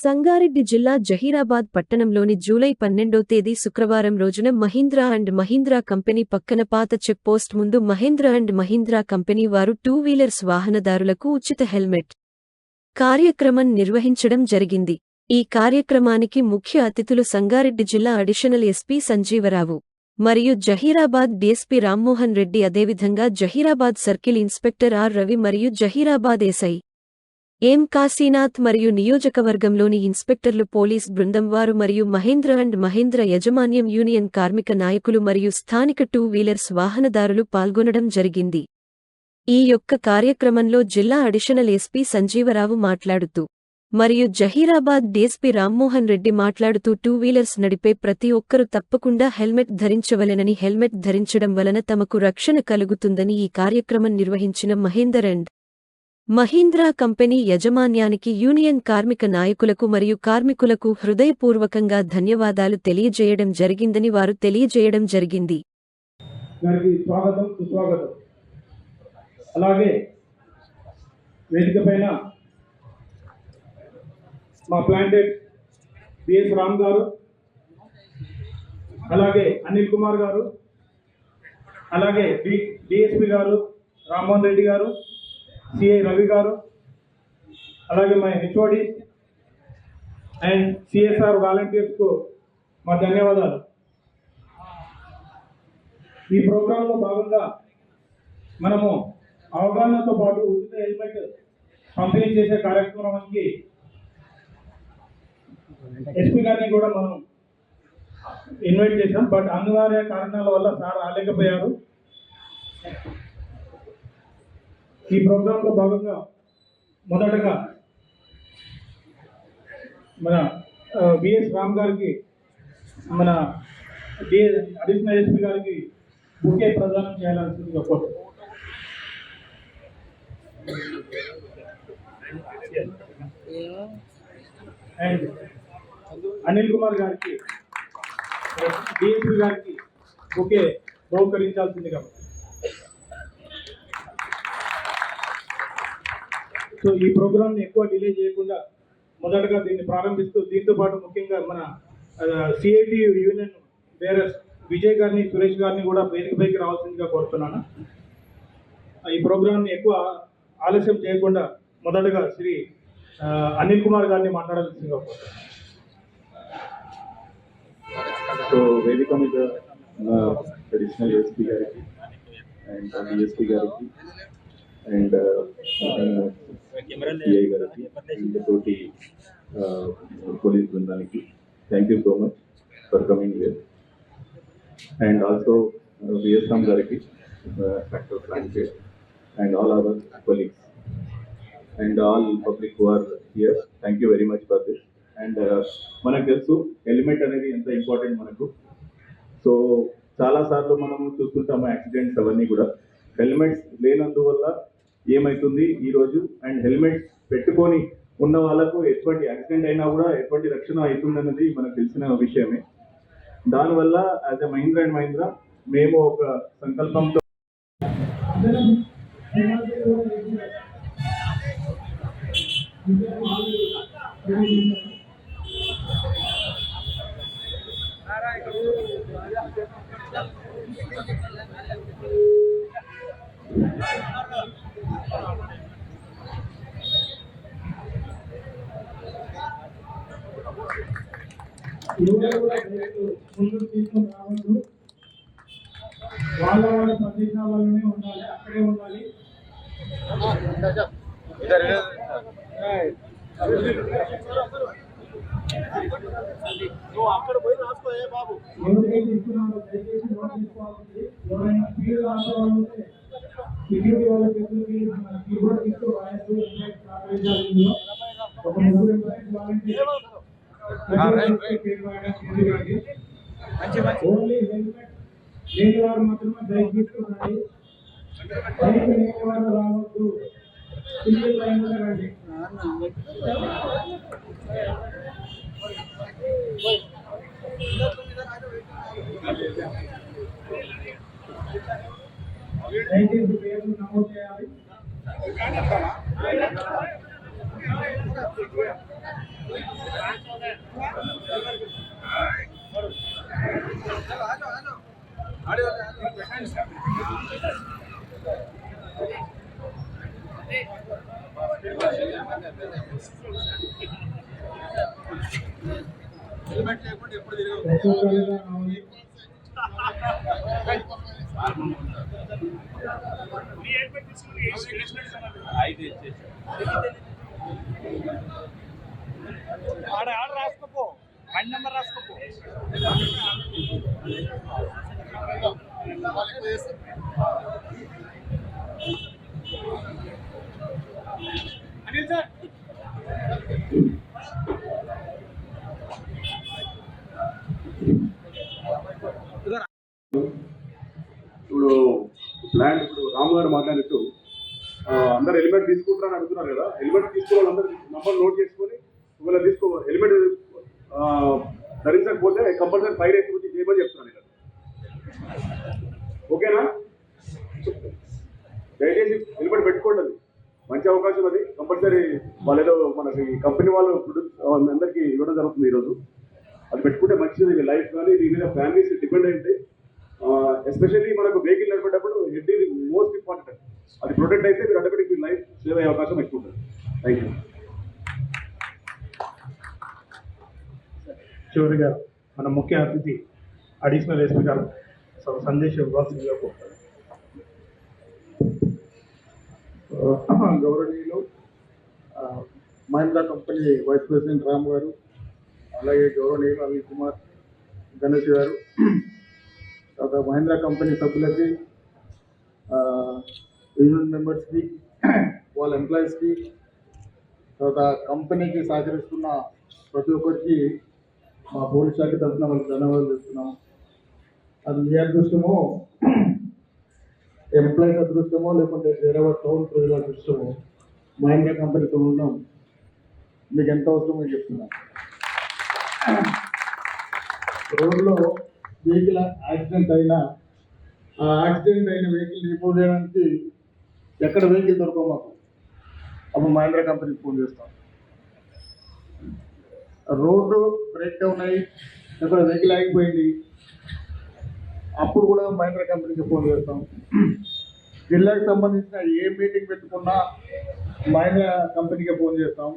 సంగారెడ్డి జిల్లా జహీరాబాద్ పట్టణంలోని జూలై 12వ తేదీ శుక్రవారం రోజున మహీంద్రా అండ్ మహీంద్రా కంపెనీ పక్కన పాత చెక్ పోస్ట్ ముందు మహీంద్రా అండ్ మహీంద్రా కంపెనీ వారు టూ వీలర్స్ వాహనదారులకు ఉచిత హెల్మెట్ కార్యక్రమం నిర్వహించడం జరిగింది. ఈ కార్యక్రమానికి ముఖ్య అతిథులు సంగారెడ్డి జిల్లా అడిషనల్ ఎస్పీ సంజీవరావు మరియు జహీరాబాద్ డీఎస్పీ రామ్మోహన్ రెడ్డి, అదేవిధంగా Zaheerabad circle inspector R Ravi మరియు జహీరాబాద్ ఎస్ఐ ఎం కాశీనాథ్ మరియు నియోజకవర్గంలోని ఇన్స్పెక్టర్లు, పోలీస్ బృందం వారు మరియు మహేంద్ర అండ్ మహేంద్ర యజమాన్యం యూనియన్ కార్మిక నాయకులు మరియు స్థానిక టూ వీలర్స్ వాహనదారులు పాల్గొనడం జరిగింది. ఈ యొక్క కార్యక్రమంలో జిల్లా అడిషనల్ ఎస్పీ సంజీవరావు మాట్లాడుతూ మరియు జహీరాబాద్ డీఎస్పీ రామ్మోహన్ రెడ్డి మాట్లాడుతూ టూ వీలర్స్ నడిపే ప్రతి ఒక్కరూ తప్పకుండా హెల్మెట్ ధరించవలెనని, హెల్మెట్ ధరించడం వలన తమకు రక్షణ కలుగుతుందని ఈ కార్యక్రమం నిర్వహించిన మహేందర్ అండ్ మహీంద్రా కంపెనీ యాజమాన్యానికి, యూనియన్ కార్మిక నాయకులకు మరియు కార్మికులకు హృదయపూర్వకంగా ధన్యవాదాలు తెలియజేయడం జరిగిందని వారు తెలియజేయడం జరిగింది. అలాగే వేదికపైన మా ప్లాంటెడ్ బిఎస్ రామ్ గారు, అలాగే అనిల్ కుమార్ గారు, అలాగే డిఎస్పి గారు రామ్మోహన్ రెడ్డి గారు, సిఐ రవి గారు, అలాగే మా హెచ్ఓడి అండ్ సిఎస్ఆర్ వాలంటీర్స్కు మా ధన్యవాదాలు. ఈ ప్రోగ్రాంలో భాగంగా మనము అవగాహనతో పాటు ఉచిత హెల్మెట్ పంపిణీ చేసే కార్యక్రమానికి ఎస్పీ గారిని కూడా మనం ఇన్వైట్ చేశాం. బట్ అనివార్య కారణాల వల్ల సార్ రాలేకపోయారు. ఈ ప్రోగ్రాంలో భాగంగా మొదటగా మన బిఎస్ రామ్ గారికి, మన అడిషనల్ ఎస్పీ గారికి బుకే ప్రదానం చేయాల్సిందిగా కోరుతున్నాను. అండ్ అనిల్ కుమార్ గారికి, డిఎస్పీ గారికి బుకే బహుకరించాల్సిందిగా. సో ఈ ప్రోగ్రామ్ని ఎక్కువ డిలే చేయకుండా మొదటగా దీన్ని ప్రారంభిస్తూ, దీంతో పాటు ముఖ్యంగా మన సిఐటి యూనియన్ బేరర్స్ విజయ్ గారిని, సురేష్ గారిని కూడా వేదికపైకి రావాల్సిందిగా కోరుతున్నాను. ఈ ప్రోగ్రామ్ని ఎక్కువ ఆలస్యం చేయకుండా మొదటగా శ్రీ అనిల్ కుమార్ గారిని మాట్లాడాల్సిందిగా కోరుతున్నాను. సో వేదిక మీద అడిషనల్ ఎస్పీ గారికి అండ్ డిఎస్పీ గారికి అండ్ సిఐ గారికి అండ్ తోటి పోలీస్ బృందానికి thank you so much for coming here. And also BSM గారికి, factor planted and all our colleagues and all public who are here, thank you very much for this. And మనకు తెలుసు helmet అనేది ఎంత important మనకు. So చాలాసార్లు మనము చూస్తుంటాము accidents అవన్నీ కూడా. హెల్మెట్స్ లేనందువల్ల ఏమవుతుంది ఈరోజు, అండ్ హెల్మెట్స్ పెట్టుకొని ఉన్న వాళ్ళకు ఎటువంటి యాక్సిడెంట్ అయినా కూడా ఎటువంటి రక్షణ అవుతుందన్నది మనకు తెలిసిన విషయమే. దానివల్ల as a Mahindra and Mahindra మేము ఒక సంకల్పంతో ముందుకు తీసుకుని రావద్దు. వాళ్ళ ప్రదేశాలలోనే ఉండాలి, అక్కడే ఉండాలి. ఎందుకైతే ఇస్తున్నారో దయచేసి నోట్ చేసుకోవాల్సింది. ఎవరైనా స్పీడ్ రాసుకోవాలంటే సెక్యూరిటీ వాళ్ళ చేతులకి కీబోర్డ్ తీస్తూ రాయొద్దు. ఒక ముగ్గురు వాలంటీర్ ఓన్లీ హెల్మెట్ లేని వారు మాత్రమే బైక్ తీసుకురండి. బైక్ లేని వారు రావద్దు. సింగిల్ లైన్ లో రండి. దయచేసి పేరు నమోదు చేయాలి. ఆర్డర్ రాసుకోపో, వన్ నెంబర్ రాసుకోపో. అనిల్ సార్, ఇప్పుడు ప్లాన్ ఇప్పుడు రాము గారు మాట్లాడుతూ అందరు హెల్మెట్ తీసుకుంటారని అడుగుతున్నారు కదా. హెల్మెట్ తీసుకోవాలి, అందరు నంబర్ నోట్ చేసుకొని ఒకవేళ హెల్మెట్ ధరించకపోతే కంపల్సరీ ఫైర్ వేసి వచ్చి చేయమని చెప్తున్నాను ఇక్కడ. ఓకేనా? దయచేసి హెల్మెట్ పెట్టుకోండి, అది మంచి అవకాశం. అది కంపల్సరీ వాళ్ళు ఏదో మనకి కంపెనీ వాళ్ళు అందరికీ ఇవ్వడం జరుగుతుంది ఈరోజు. అది పెట్టుకుంటే మంచిది. లైఫ్ కానీ దీని మీద ఫ్యామిలీస్ డిపెండ్ అయితే, ఎస్పెషల్లీ మనకు వెహికల్ నడిపేటప్పుడు హెడ్ ఇది మోస్ట్ ఇంపార్టెంట్. అది ప్రొటెక్ట్ అయితే మీరు ఆటోమేటిక్ మీ లైఫ్ సేవ్ అయ్యే అవకాశం ఎక్కువ ఉంటుంది. Thank you. చివరిగా మన ముఖ్య అతిథి అడిషనల్ ఎస్పీ గారు సందేశం ఇవ్వాల్సిందిగా కోరుతారు. గౌరవనీయులు Mahindra company vice president Ram గారు, అలాగే గౌరవనీయులు అనిల్ కుమార్ గణేష్ గారు, తర్వాత మహీంద్రా కంపెనీ సభ్యులకి, యూనియన్ మెంబర్స్కి, వాళ్ళ ఎంప్లాయీస్కి, తర్వాత కంపెనీకి సహకరిస్తున్న ప్రతి ఒక్కరికి మా పోలీస్ శాఖ తరఫున వాళ్ళకి ధన్యవాదాలు చేస్తున్నాం. అది మీ అదృష్టమో, ఎంప్లాయీస్ అదృష్టమో, లేకుంటే వేరే టౌన్ ప్రజల అదృష్టమో, మహీంద్రా కంపెనీతో ఉండడం మీకు ఎంత అవసరమో చెప్తున్నాను. రోడ్లో వెహికల్ యాక్సిడెంట్ అయినా, ఆ యాక్సిడెంట్ అయిన వెహికల్ రిపోర్ట్ చేయడానికి ఎక్కడ వెహికల్ దొరకవు మాకు, అప్పుడు మహీంద్రా కంపెనీకి ఫోన్ చేస్తాం. రోడ్డు బ్రేక్ డౌన్ అయ్యి ఎక్కడ వెహికల్ ఆగిపోయింది, అప్పుడు కూడా మహీంద్రా కంపెనీకి ఫోన్ చేస్తాం. జిల్లాకు సంబంధించిన ఏ మీటింగ్ పెట్టుకున్నా మహీంద్రా కంపెనీకి ఫోన్ చేస్తాం.